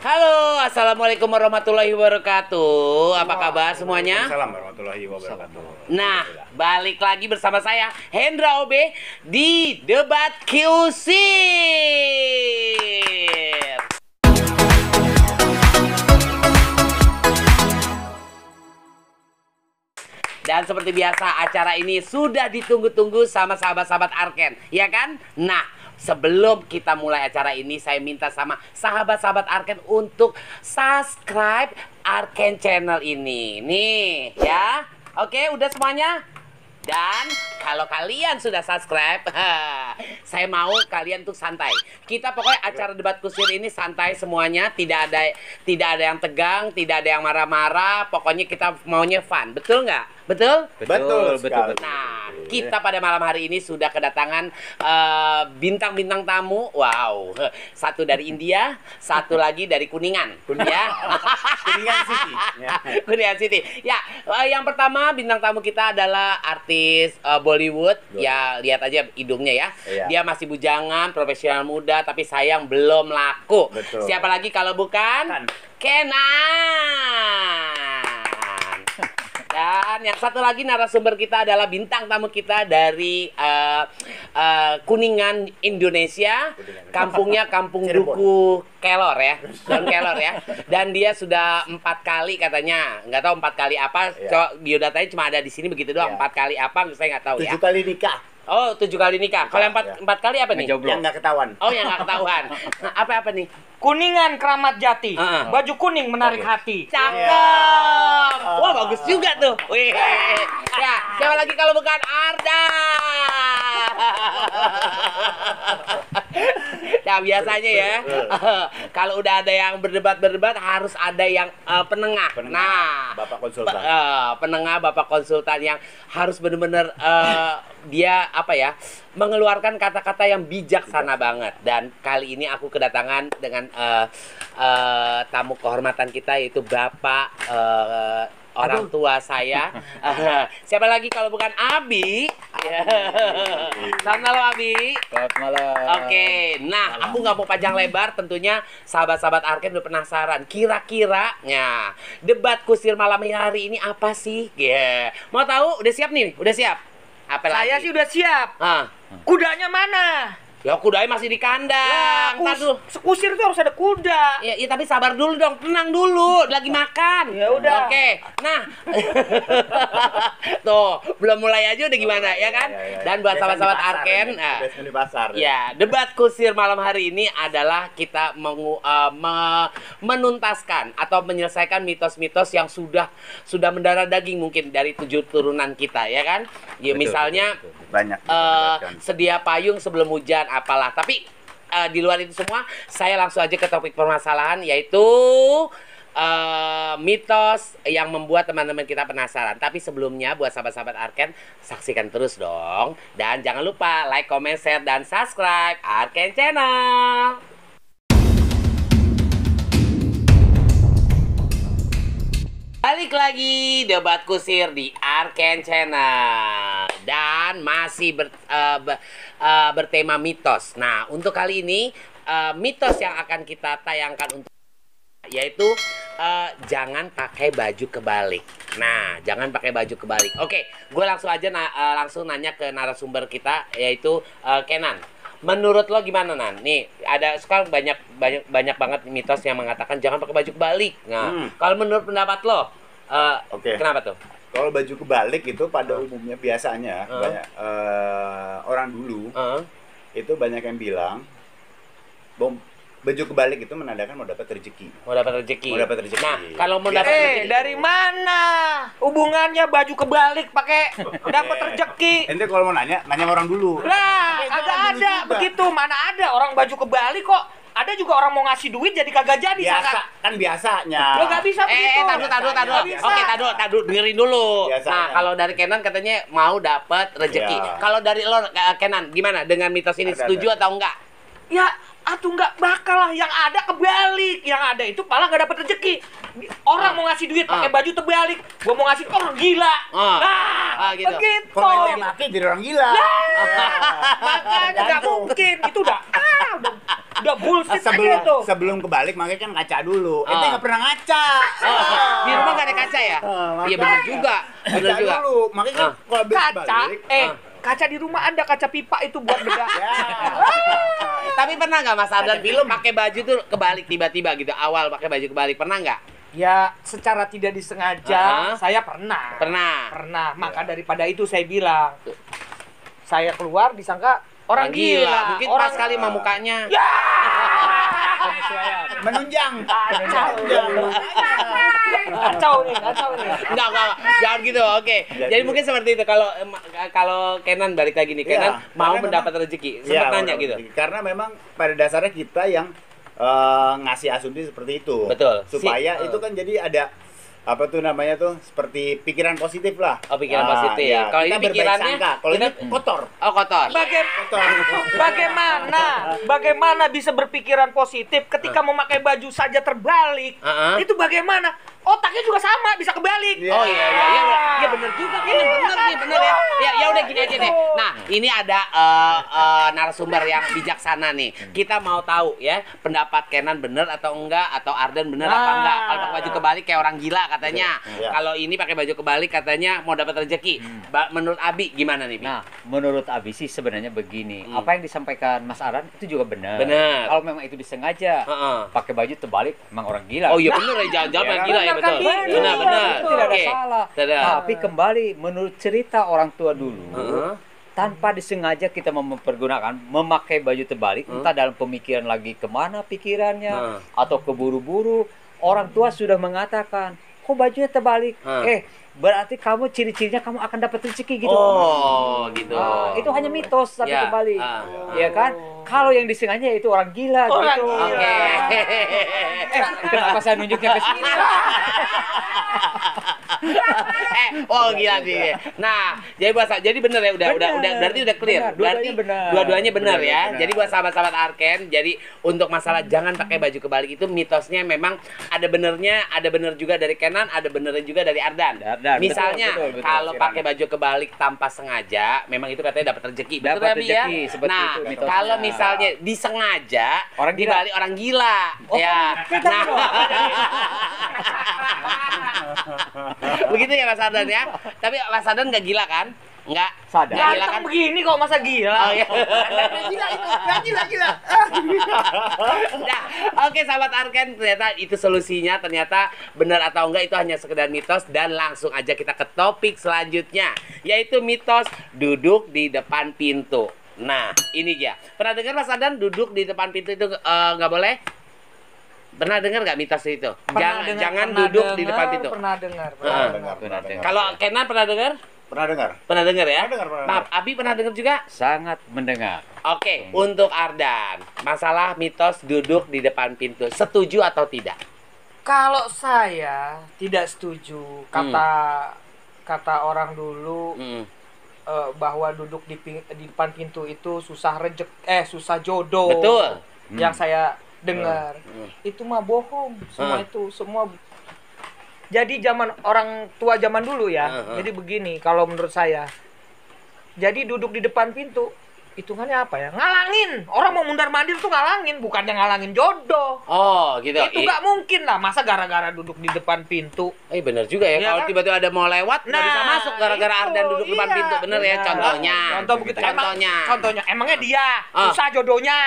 Halo, assalamualaikum warahmatullahi wabarakatuh. Apa kabar semuanya? Assalamualaikum warahmatullahi wabarakatuh. Nah, balik lagi bersama saya Hendra OB di Debat Kusir. Dan seperti biasa, acara ini sudah ditunggu-tunggu sama sahabat-sahabat Arken, ya kan? Nah, sebelum kita mulai acara ini, saya minta sama sahabat-sahabat Arken untuk subscribe Arken channel ini. Nih, ya. Oke, udah semuanya? Dan kalau kalian sudah subscribe, saya mau kalian tuh santai. Kita pokoknya acara Debat Kusir ini santai semuanya, tidak ada yang tegang, tidak ada yang marah-marah. Pokoknya kita maunya fun, betul nggak? Betul? Betul. Nah, kita pada malam hari ini sudah kedatangan bintang-bintang tamu. Wow, satu dari India, satu lagi dari Kuningan. Ya. Kuningan City. Kuningan City. Ya, yang pertama bintang tamu kita adalah artis Bollywood. Ya, lihat aja hidungnya ya. Iya. Dia masih bujangan, profesional muda, tapi sayang belum laku. Betul. Siapa lagi kalau bukan Kenan. Dan yang satu lagi narasumber kita adalah bintang tamu kita dari Kuningan, Indonesia. Kampungnya Kampung Duku Kelor ya, Daun Kelor ya. Dan dia sudah 4 kali katanya, nggak tahu 4 kali apa. Ya. Biodatanya cuma ada di sini begitu doang. 4 kali apa? Saya nggak tahu 7 ya. kali nikah. Oh, 7 kali nikah. Kalau yang 4 kali apa nih? Yang nggak ketahuan. Oh, yang nggak ketahuan. Nah, apa nih? Kuningan Keramat Jati. Baju kuning menarik hati. Cakep. Wah, bagus juga tuh. Wih. Ya, siapa lagi kalau bukan Arda? Nah, biasanya ya, kalau udah ada yang berdebat harus ada yang penengah. Nah, Bapak konsultan. Penengah, Bapak konsultan yang harus benar-benar dia apa ya, mengeluarkan kata-kata yang bijaksana banget. Dan kali ini aku kedatangan dengan tamu kehormatan kita, yaitu Bapak orang tua saya. Siapa lagi kalau bukan Abi? Selamat malam, Abi. Selamat malam. Oke, nah aku nggak mau panjang lebar. Tentunya sahabat-sahabat Arken udah penasaran. Kira-kiranya Debat Kusir malam hari ini apa sih? Mau tahu? Udah siap nih? Udah siap? Apa Saya lagi? sih udah siap. Kudanya mana? Ya kudanya masih di kandang. Ntar dulu. Sekusir tuh harus ada kuda. Ya, tapi sabar dulu dong, tenang dulu, lagi makan. Ya udah. Oke, nah, tuh belum mulai aja udah gimana ya kan? Dan buat sahabat-sahabat Arken, Di pasar. ya Debat Kusir malam hari ini adalah kita menuntaskan atau menyelesaikan mitos-mitos yang sudah mendarah daging mungkin dari 7 turunan kita ya kan? Ya Betul, misalnya betul. Banyak. sedia payung sebelum hujan apalah, tapi di luar itu semua saya langsung aja ke topik permasalahan, yaitu mitos yang membuat teman-teman kita penasaran. Tapi sebelumnya buat sahabat-sahabat Arken, saksikan terus dong, dan jangan lupa like, comment, share, dan subscribe Arken Channel. Balik lagi Debat Kusir di Arken Channel, dan masih bertema mitos. Nah, untuk kali ini mitos yang akan kita tayangkan untuk yaitu jangan pakai baju kebalik. Nah, jangan pakai baju kebalik. Oke, gue langsung aja langsung nanya ke narasumber kita, yaitu Kenan. Menurut lo gimana, Nan? Nih, ada sekarang banyak banget mitos yang mengatakan jangan pakai baju kebalik. Nah, kalau menurut pendapat lo, kenapa tuh? Kalau baju kebalik itu pada umumnya biasanya banyak orang dulu itu banyak yang bilang baju kebalik itu menandakan mau dapat rezeki. Mau dapat rezeki. Nah, kalau mau dapat rezeki dari mana hubungannya baju kebalik pakai dapat rezeki? Ente kalau mau nanya orang dulu. Lah, kagak ada begitu. Mana ada orang baju kebalik kok. Ada juga orang mau ngasih duit jadi kagak jadi. Biasa, kan biasanya. Lo gak bisa begitu. Taduh. Oke, taduh, dengerin dulu. Biasanya. Nah, kalau dari Kenan katanya mau dapat rezeki. Ya. Kalau dari lo, Kenan, gimana dengan mitos ini? Setuju atau enggak? Ya, atuh nggak bakal lah. Yang ada kebalik. Yang ada itu malah nggak dapat rezeki. Orang mau ngasih duit pakai baju terbalik. Gua mau ngasih orang gila. Gitu. Begitu. Kalau yang mati jadi orang gila. Makanya nggak mungkin. Itu udah Udah bullshit sebelum aja tuh. sebelum kebalik makanya kan ngaca dulu. Itu nggak pernah ngaca. Di rumah nggak ada kaca ya? Iya benar juga. Benar Ngaca juga. dulu. Makanya kan kalau habis Kaca, balik, kaca di rumah ada, kaca pipa itu buat bedah. ya. Tapi pernah nggak Mas Ardan film pakai baju tuh kebalik tiba-tiba gitu? Awal pakai baju kebalik pernah nggak? Ya, secara tidak disengaja saya pernah. Pernah. Maka daripada itu saya bilang, saya keluar disangka orang gila. Mungkin orang pas kali mau mukanya. Ya. Menunjang. Kacau nih. Enggak, jangan gitu. Oke. Jadi mungkin seperti itu kalau Kenan balik lagi nih. Kenan mau mendapat rezeki. Sempat nanya gitu. Karena memang pada dasarnya kita yang ngasih asumsi seperti itu. Betul. Supaya itu kan jadi ada apa tuh namanya tuh seperti pikiran positif lah. Oh, pikiran positif. Ya. Kalau Kita ini pikirannya kalau ini kotor. Oh, kotor. Bagaimana bisa berpikiran positif ketika memakai baju saja terbalik? Itu bagaimana? Otaknya juga sama, bisa kebalik. Oh iya. Ya benar juga Kenan, benar ya. Ya udah gini aja deh. Nah, ini ada narasumber yang bijaksana nih. Kita mau tahu ya, pendapat Kenan benar atau enggak, atau Ardan benar apa enggak. Kalau pakai baju kebalik kayak orang gila katanya. Kalau ini pakai baju kebalik katanya mau dapat rezeki. Menurut Abi gimana nih, Bi? Nah, menurut Abi sih sebenarnya begini. Apa yang disampaikan Mas Aran itu juga benar. Benar. Kalau memang itu disengaja pakai baju terbalik, memang orang gila. Oh iya benar ya, jangan-jangan yang gila ya, betul. Benar. Tidak ada Oke. salah. Tapi kembali menurut cerita orang tua dulu, tanpa disengaja kita mempergunakan memakai baju terbalik, entah dalam pemikiran lagi kemana pikirannya atau keburu-buru, orang tua sudah mengatakan, kok bajunya terbalik? Berarti kamu ciri-cirinya kamu akan dapat rezeki gitu. Oh, gitu. Itu hanya mitos tapi Ya. kembali. Ya kan? Kalau yang disengaja itu orang gila gitu. Oke. Kenapa saya nunjuknya ke sini? Oh gila sih. Nah, jadi bener ya, udah berarti udah clear. Benar, Berarti dua-duanya benar. dua-duanya benar ya. Benar. Jadi buat sahabat-sahabat Arken, jadi untuk masalah jangan pakai baju kebalik itu mitosnya memang ada benernya, ada bener juga dari Kenan, ada benernya juga dari Ardan. Misalnya betul, kalau Siram. pakai baju kebalik tanpa sengaja, memang itu katanya dapat rezeki. Betul Dapat ya, Bi, ya? rezeki, seperti Nah, itu mitosnya. kalau misalnya disengaja Orang gila. dibalik orang gila. Ya. Nah. Begitu ya Mas Ardan ya. Tapi Mas Ardan nggak gila kan? Nggak. Sadar. Nggak gila kan? Ganteng begini kok masa gila? Oh iya. Gila. Nah, oke sahabat Arken, ternyata itu solusinya, ternyata benar atau enggak itu hanya sekedar mitos. Dan langsung aja kita ke topik selanjutnya, yaitu mitos duduk di depan pintu. Nah, ini dia. Pernah dengar Mas Ardan duduk di depan pintu itu nggak boleh? Pernah dengar nggak mitos itu? Jangan duduk di depan pintu. Pernah dengar. Pernah dengar. Kalau Kenan pernah dengar? Pernah dengar. Pernah dengar ya? Pernah dengar. Nah, Abi pernah dengar juga? Sangat mendengar. Oke, untuk Ardan, masalah mitos duduk di depan pintu, setuju atau tidak? Kalau saya tidak setuju kata orang dulu bahwa duduk di depan pintu itu susah susah jodoh. Betul. Yang saya dengar itu mah bohong. Semua jadi zaman orang tua zaman dulu ya. Jadi begini kalau menurut saya. Jadi duduk di depan pintu hitungannya apa ya? Ngalangin. Orang mau mundar-mandir tuh ngalangin, bukannya ngalangin jodoh. Oh, gitu. Itu nggak mungkin lah, masa gara-gara duduk di depan pintu. Bener juga ya. Iya Kalau kan? tiba-tiba ada mau lewat nggak bisa masuk gara-gara itu, Ardan duduk di depan iya. pintu. Bener ya, contohnya. Contoh begitu. Contohnya. Contohnya, emangnya dia susah jodohnya.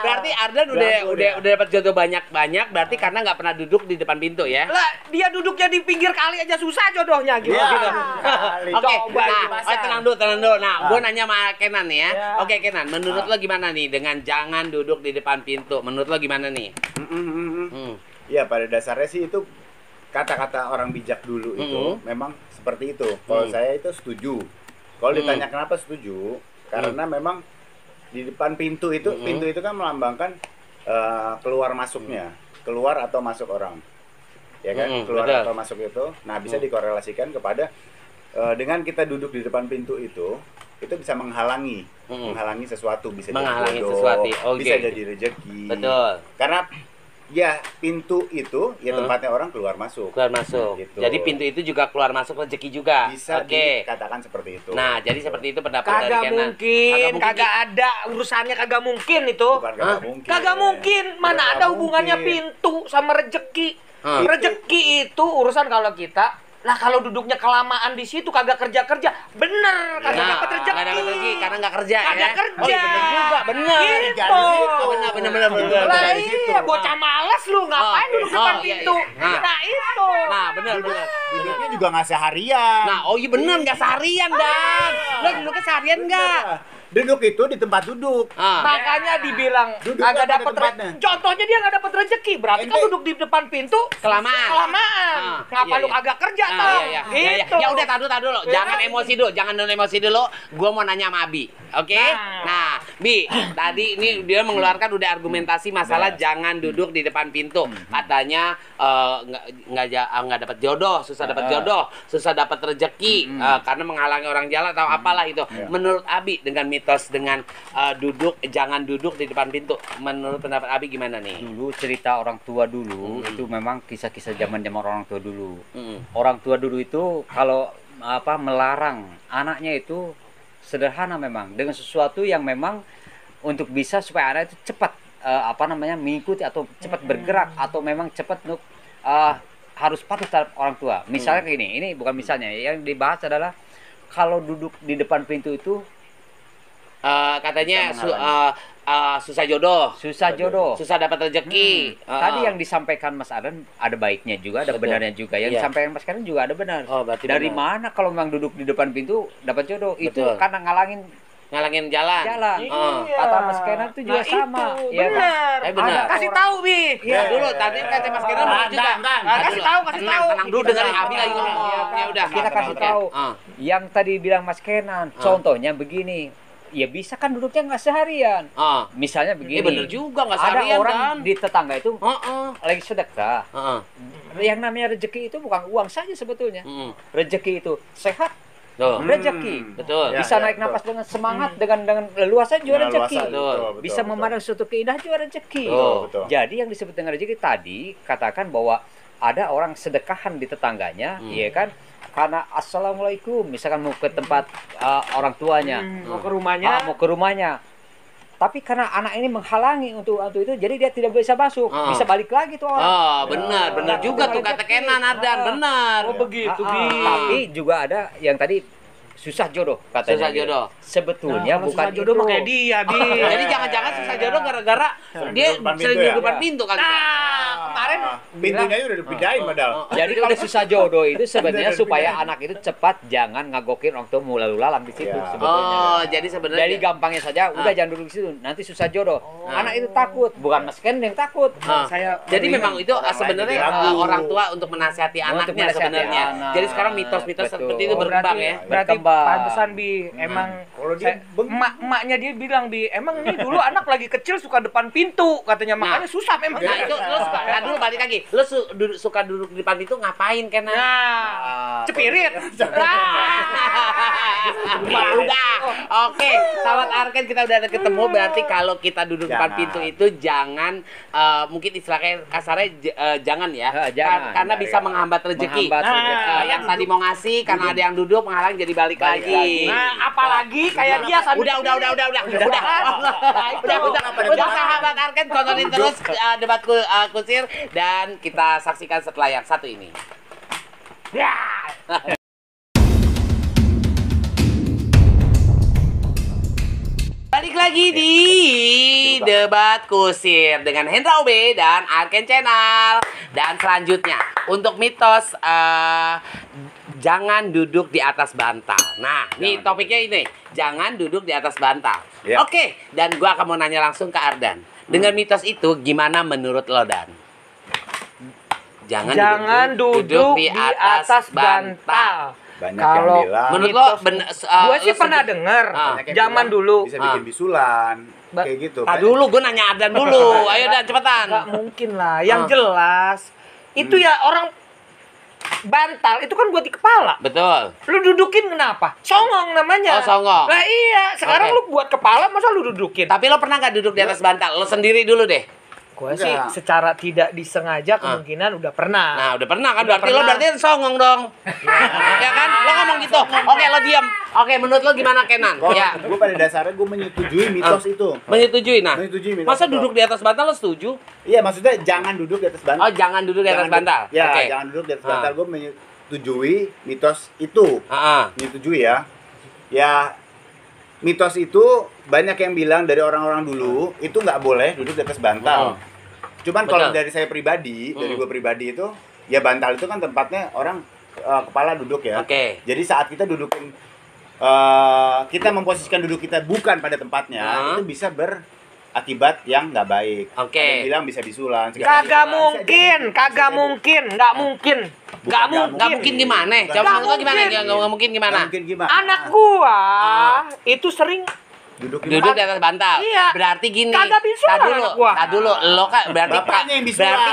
Berarti Ardan udah dapat jodoh banyak, berarti karena nggak pernah duduk di depan pintu ya. Lah, dia duduknya di pinggir kali aja susah jodohnya gitu. Oke, Coba nah, dipasang. tenang dulu. Nah, gue nanya sama Kenan nih ya. Oke, Kenan, menurut lo gimana nih dengan jangan duduk di depan pintu? Menurut lo gimana nih? Ya pada dasarnya sih itu kata-kata orang bijak dulu itu memang seperti itu. Kalau saya itu setuju. Kalau ditanya kenapa setuju, karena memang di depan pintu itu kan melambangkan keluar masuknya, keluar atau masuk orang, ya kan? Keluar betul. atau masuk itu, nah bisa dikorelasikan kepada dengan kita duduk di depan pintu itu bisa menghalangi sesuatu, bisa Menghalangi jadi jodoh, sesuatu. Oke. bisa jadi rezeki. Betul. Karena Ya, pintu itu ya tempatnya orang keluar masuk. Keluar masuk. Gitu. Jadi pintu itu juga keluar masuk rezeki juga. Bisa Oke. dikatakan seperti itu. Nah, jadi seperti itu pendapat dari Kagak Kenan. mungkin, Ki. kagak ada urusannya, kagak mungkin itu. Bukan kagak mungkin. Kagak mungkin, mana Kagak ada hubungannya mungkin. pintu sama rezeki. Hmm. Rezeki itu urusan kalau kita lah, kalau duduknya kelamaan di situ kagak kerja-kerja, bener kagak Nah, dapat rezeki. nggak dapat rezeki karena nggak kerja Kagak ya. kerja. Oh, iya bener juga, bener. Gitu. Jadi situ. Bener. Lah Dari situ. iya, bocah malas lu ngapain Oh, duduk depan iya, pintu? iya. Nah itu. Nah, bener. Duduknya juga nggak seharian. Nah, oh iya bener, nggak seharian, Dan. Lo duduknya seharian nggak? Duduk itu di tempat duduk. Ah. Makanya dibilang Duduk kagak pada dapat tempatnya. contohnya dia nggak dapat rezeki, berarti kan Ente- duduk di depan pintu Kelamaan. Kelamaan. Kenapa Iya, lu iya. kagak kerja Ah, toh? iya. Gitu. Ya udah, tahan dulu. Jangan Iya. emosi dulu, jangan emosi dulu. Gua mau nanya sama Abi. Oke? Nah, Bi, tadi ini dia mengeluarkan udah argumentasi masalah jangan duduk di depan pintu. Katanya nggak dapat jodoh, susah dapat jodoh, susah dapat rezeki karena menghalangi orang jalan atau apalah itu. Menurut Abi dengan mitos dengan jangan duduk di depan pintu. Menurut pendapat Abi gimana nih? Dulu cerita orang tua dulu itu memang kisah-kisah zaman-zaman orang tua dulu. Mm. Orang tua dulu itu kalau melarang anaknya itu sederhana memang dengan sesuatu yang memang untuk bisa supaya anak itu cepat mengikuti atau cepat bergerak atau memang cepat untuk harus patuh terhadap orang tua. Misalnya kayak ini bukan misalnya, yang dibahas adalah kalau duduk di depan pintu itu Katanya Bisa menghalangi. susah jodoh, susah jodoh. susah dapat rezeki. Tadi yang disampaikan Mas Adan ada baiknya juga, ada Betul. benarnya juga. Yang Iya. disampaikan Mas Adan juga ada benar. Oh, berarti Dari benar. mana kalau memang duduk di depan pintu dapat jodoh? Itu Betul. karena Ngalangin jalan. jalan. Oh. Iya. Kata Mas Kenan itu juga Nah, sama. itu, Ya kan? benar. Benar. Kasih tahu, Bi. Ya dulu tadi kata Mas Kenan benar juga. Kasih tahu, kasih Tenang, tahu. tenang dulu dengerin Abi lagi ngomong. Iya, Ya udah. kita kasih Oke. tahu. Ah. Yang tadi bilang Mas Kenan, contohnya begini. Ya bisa kan duduknya nggak seharian. Ah. Misalnya begini. Bener juga nggak Ada seharian orang kan. di tetangga itu Heeh. lagi sedekah. Heeh. Yang namanya rezeki itu bukan uang saja sebetulnya. Mm. Rezeki itu sehat, Tuh. rezeki. Betul. Ya, Bisa ya, naik betul. napas dengan semangat, dengan leluasa juga Dengan rezeki. luasa, betul, Bisa betul. memandang suatu keindahan juga rezeki. Betul. Jadi yang disebut dengan rezeki tadi katakan bahwa ada orang sedekahan di tetangganya, ya kan? Karena assalamualaikum, misalkan mau ke tempat orang tuanya, Mau ke rumahnya. mau ke rumahnya. Tapi karena anak ini menghalangi untuk itu, jadi dia tidak bisa masuk, bisa balik lagi tuh orang. Oh, benar juga tuh kata Kenan Ardan, benar. Oh begitu, Bi. Tapi juga ada yang tadi susah jodoh katanya. Susah jodoh. Sebetulnya Kalau bukan susah jodoh itu. mah kayak dia, Bi. Jadi jangan-jangan susah jodoh gara-gara dia depan pintu sering ya? duduk depan pintu kali. Nah, kemarin Pintunya udah dipindahin padahal. Jadi kalau susah jodoh itu sebenarnya supaya anak itu cepat jangan ngagokin orang tua mau lalu lalang di situ Ya. sebetulnya. Oh, jadi sebenarnya Jadi gampangnya saja, udah jangan duduk di situ, nanti susah jodoh. Anak itu takut, bukan Mas Ken yang takut. Ah. saya Jadi memang itu orang lain sebenarnya jadi ragu. orang tua untuk menasihati anaknya menasihati sebenarnya. anak. Jadi sekarang mitos-mitos Betul. seperti itu Oh, berkembang ya. berarti Berkembang. pantesan, Bi. Emang Kalau dia emaknya dia bilang, Bi, emang ini dulu anak lagi kecil suka depan pintu katanya, makanya susah memang. Nah itu lo suka, dulu balik lagi. Lo suka duduk di depan pintu ngapain Kenan? Nah, cepirit. Udah. Oke, sahabat Arken kita udah ada ketemu. Berarti kalau kita duduk depan Jangan. pintu itu jangan mungkin istilahnya kasarnya jangan ya. Jangan. Karena bisa menghambat rezeki. Menghambat rezeki. Yang tadi mau ngasih karena ada yang duduk menghalang jadi balik lagi. Nah, apalagi kayak dia sambil Udah. Untuk sahabat Arken tontonin terus debat kusir dan kita saksikan setelah yang satu ini. Ya. Balik lagi di debat kusir dengan Hendra OB dan Arken Channel. Dan selanjutnya untuk mitos jangan duduk di atas bantal. Nah, nih topiknya ini, jangan duduk di atas bantal. Ya. Oke, dan gua akan mau nanya langsung ke Ardan. Dengan mitos itu gimana menurut lo, Dan? Jangan duduk di atas bantal. banyak Kalau yang bilang Menurut lo Gue sih pernah denger banyak yang zaman bilang dulu. bisa bikin bisulan kayak gitu. Ah, dulu gue nanya Ardan dulu. Ayo Dan cepetan. Gak mungkin lah. Yang jelas itu ya orang bantal itu kan buat di kepala. Betul. Lu dudukin kenapa? Songong namanya. Oh, songong. Lah iya, sekarang Oke. lu buat kepala masa lu dudukin? Tapi lo pernah nggak duduk di atas bantal? Lo sendiri dulu deh. Gue sih Enggak. secara tidak disengaja kemungkinan udah pernah. Nah, udah pernah kan? Udah Berarti lo pernah. songong dong. Ya kan? Lo ngomong gitu. Oke, lo diam. Oke, menurut lo gimana, Kenan? Kalau Ya. gue pada dasarnya gue menyetujui mitos itu. Menyetujui. Nah, Menyetujui mitos masa itu. duduk di atas bantal lo setuju? Iya, maksudnya jangan duduk di atas bantal. Oh, jangan duduk di atas bantal. Ya, Oke. jangan duduk di atas Ah. bantal. Gue menyetujui mitos itu. Heeh. Menyetujui ya. Ya, mitos itu banyak yang bilang dari orang-orang dulu itu nggak boleh duduk di atas bantal. Cuman kalau Betul. dari saya pribadi, dari gue pribadi itu, ya bantal itu kan tempatnya orang kepala duduk ya. Oke. Jadi saat kita dudukin, kita memposisikan duduk kita bukan pada tempatnya, itu bisa berakibat yang nggak baik. Oke. Ada yang bilang bisa bisulan. Kagak mungkin, nggak mungkin. Nggak mungkin gimana? Coba menurut lo gimana? Nggak mungkin gimana? Nggak mungkin gimana? Anak gua itu sering duduk Duduk di atas bantal. Iya. Berarti gini. Kagak bisulan Tadi dulu, anak gua. tadi dulu. Lo kan berarti Bapaknya yang bisulan. berarti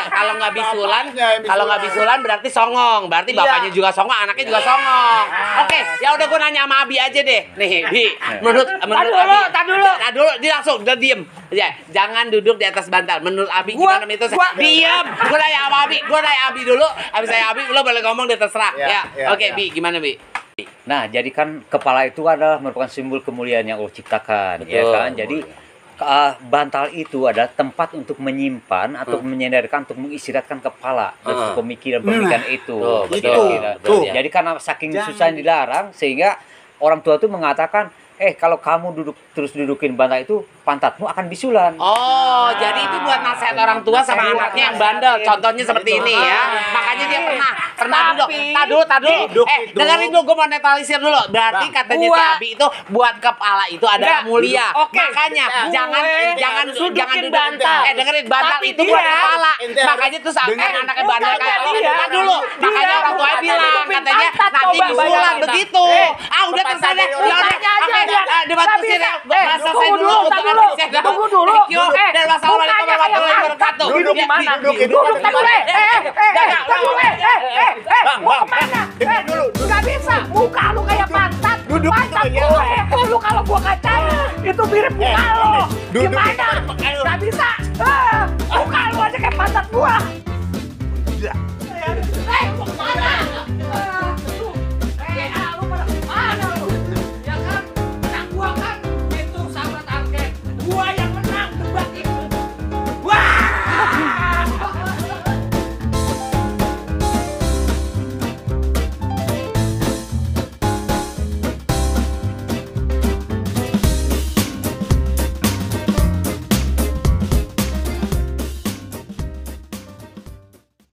kalau nggak bisulan, Bapaknya yang kalau nggak bisulan. bisulan berarti songong. Berarti Iya. bapaknya juga songong, anaknya juga songong. Oke, ya udah gua nanya sama Abi aja deh. Nih, Bi. Menurut dulu, Abi. tar dulu. Nah, dulu dia langsung udah diem. Ya, jangan duduk di atas bantal. Menurut Abi Gua- gimana itu? gua- Diem. Gua nanya sama Abi. Gua nanya Abi dulu. Habis saya Abi, lo boleh ngomong dia terserah. Ya, Ya. ya, Oke, ya. Bi, gimana, Bi? Nah, jadi kan kepala itu adalah merupakan simbol kemuliaan yang Allah ciptakan, ya Betul. kan? Jadi bantal itu adalah tempat untuk menyimpan atau menyandarkan untuk mengistirahatkan kepala dan pemikiran-pemikiran itu. Tuh, betul. Kira-kira. Tuh. ya. Jadi karena saking Jangan. susah dilarang sehingga orang tua itu mengatakan, kalau kamu terus dudukin bantal itu pantatmu akan bisulan. Oh, jadi itu buat nasihat orang tua sama anaknya yang bandel. Contohnya seperti ini ya. Makanya dia pernah duduk. Tak dulu. Duduk itu. Dengerin dulu, gue mau netralisir dulu. Berarti Bang, katanya si gua- Abi itu buat kepala itu adalah Enggak. mulia. Oke. Makanya Gue jangan dudukin duduk. bantal. Dengerin, bantal Tapi itu buat dia- kepala. Ente Makanya tuh sampai dengerin. anaknya bandel Bukan, kayak lo. dia- Nah dulu. Makanya dia orang tua bukan bilang dudupin katanya pantat, nanti coba bisulan bayangin. begitu. Udah terserah deh. Ya udah. Tanya aja, Oke, debat nggak kusir bisa. ya. Bahas selesai tunggu dulu. dulu, tar Untuk dulu. anti Tunggu dulu. Thank you. Dan wassalamualaikum Bukannya warahmatullahi kayak wabarakatuh. duduk di mana? Duduk itu. Duduk, tar dulu. Bang, Mau bang, kemana? dengar dulu. Nggak bisa. Muka lu kayak pantat. Duduk itu Pantat ya. gue. Lu kalau gua kacain, itu mirip muka lu. duduk Gimana? itu. Nggak bisa. Muka lu aja kayak pantat gua.